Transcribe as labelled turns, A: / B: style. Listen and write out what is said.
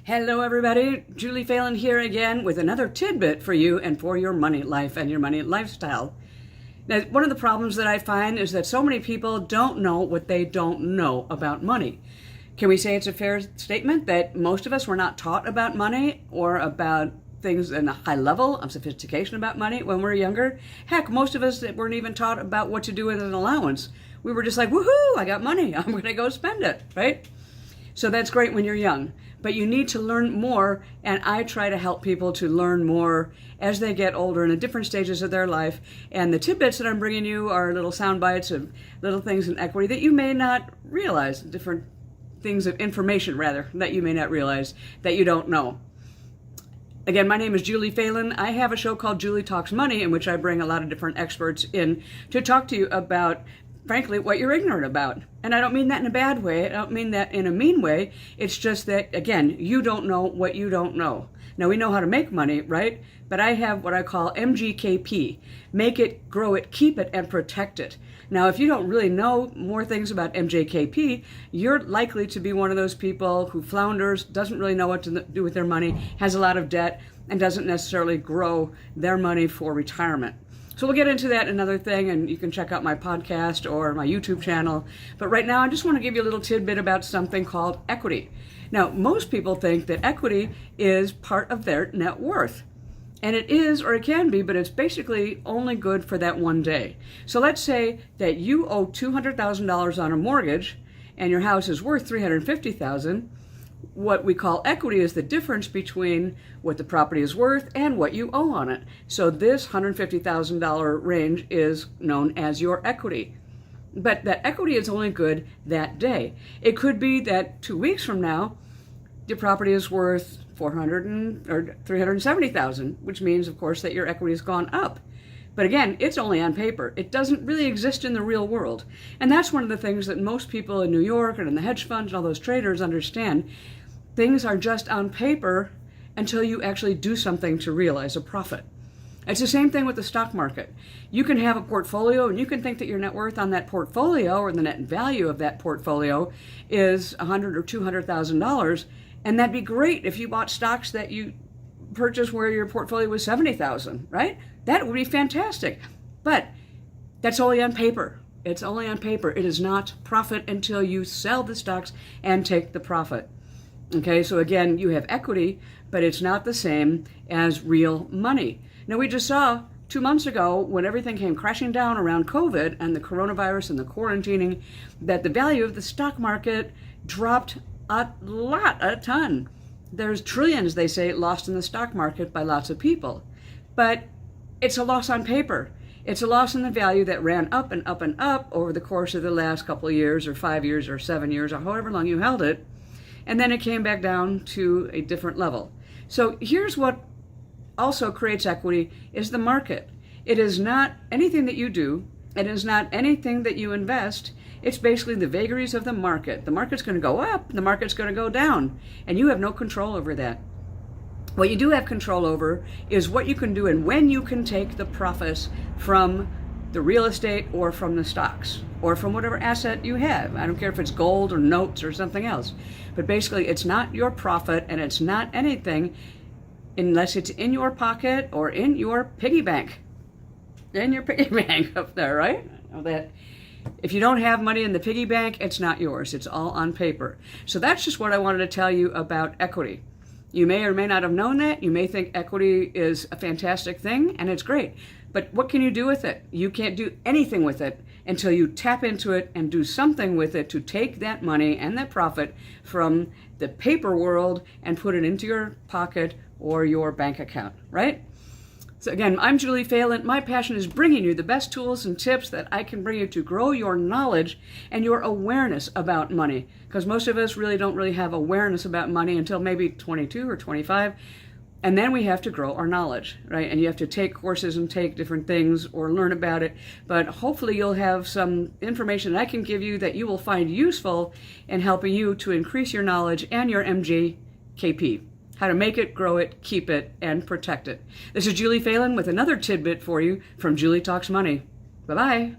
A: Hello everybody, Julie Phelan here again with another tidbit for you and for your money life and your money lifestyle. Now, one of the problems that I find is that so many people don't know what they don't know about money. Can we say it's a fair statement that most of us were not taught about money or about things in a high level of sophistication about money when we were younger? Heck, most of us weren't even taught about what to do with an allowance. We were just like, woohoo, I got money, I'm going to go spend it, right? So that's great when you're young, but you need to learn more, and I try to help people to learn more as they get older in the different stages of their life. And the tidbits that I'm bringing you are little sound bites of little things in equity that you may not realize, different things of information, rather, that you may not realize that you don't know. Again, my name is Julie Phelan. I have a show called Julie Talks Money, in which I bring a lot of different experts in to talk to you about, frankly, what you're ignorant about. And I don't mean that in a bad way. I don't mean that in a mean way. It's just that, again, you don't know what you don't know. Now, we know how to make money, right? But I have what I call MGKP. Make it, grow it, keep it, and protect it. Now, if you don't really know more things about MJKP, you're likely to be one of those people who flounders, doesn't really know what to do with their money, has a lot of debt, and doesn't necessarily grow their money for retirement. So we'll get into that another thing, and you can check out my podcast or my YouTube channel. But right now, I just want to give you a little tidbit about something called equity. Now, most people think that equity is part of their net worth. And it is, or it can be, but it's basically only good for that one day. So let's say that you owe $200,000 on a mortgage, and your house is worth $350,000. What we call equity is the difference between what the property is worth and what you owe on it. So this $150,000 range is known as your equity. But that equity is only good that day. It could be that 2 weeks from now, your property is worth $370,000, which means, of course, that your equity has gone up. But again, it's only on paper. It doesn't really exist in the real world. And that's one of the things that most people in New York and in the hedge funds and all those traders understand. Things are just on paper until you actually do something to realize a profit. It's the same thing with the stock market. You can have a portfolio and you can think that your net worth on that portfolio or the net value of that portfolio is $100,000 or $200,000. And that'd be great if you bought stocks that you purchased where your portfolio was $70,000, right? That would be fantastic. But that's only on paper. It's only on paper. It is not profit until you sell the stocks and take the profit. Okay, so again, you have equity, but it's not the same as real money. Now, we just saw 2 months ago when everything came crashing down around COVID and the coronavirus and the quarantining, that the value of the stock market dropped a ton. There's trillions, they say, lost in the stock market by lots of people. But it's a loss on paper. It's a loss in the value that ran up and up and up over the course of the last couple of years or 5 years or 7 years or however long you held it. And then it came back down to a different level. So here's what also creates equity is the market. It is not anything that you do. It is not anything that you invest. It's basically the vagaries of the market. The market's going to go up, the market's going to go down, and you have no control over that. What you do have control over is what you can do and when you can take the profits from the real estate or from the stocks or from whatever asset you have. I don't care if it's gold or notes or something else. But basically, it's not your profit and it's not anything unless it's in your pocket or in your piggy bank. In your piggy bank up there, right? That if you don't have money in the piggy bank, it's not yours. It's all on paper. So that's just what I wanted to tell you about equity. You may or may not have known that. You may think equity is a fantastic thing, and it's great. But what can you do with it? You can't do anything with it until you tap into it and do something with it to take that money and that profit from the paper world and put it into your pocket or your bank account, right? So again, I'm Julie Phelan. My passion is bringing you the best tools and tips that I can bring you to grow your knowledge and your awareness about money. Because most of us really don't have awareness about money until maybe 22 or 25. And then we have to grow our knowledge, right? And you have to take courses and take different things or learn about it. But hopefully you'll have some information that I can give you that you will find useful in helping you to increase your knowledge and your MJKP. How to make it, grow it, keep it, and protect it. This is Julie Phelan with another tidbit for you from Julie Talks Money. Bye-bye.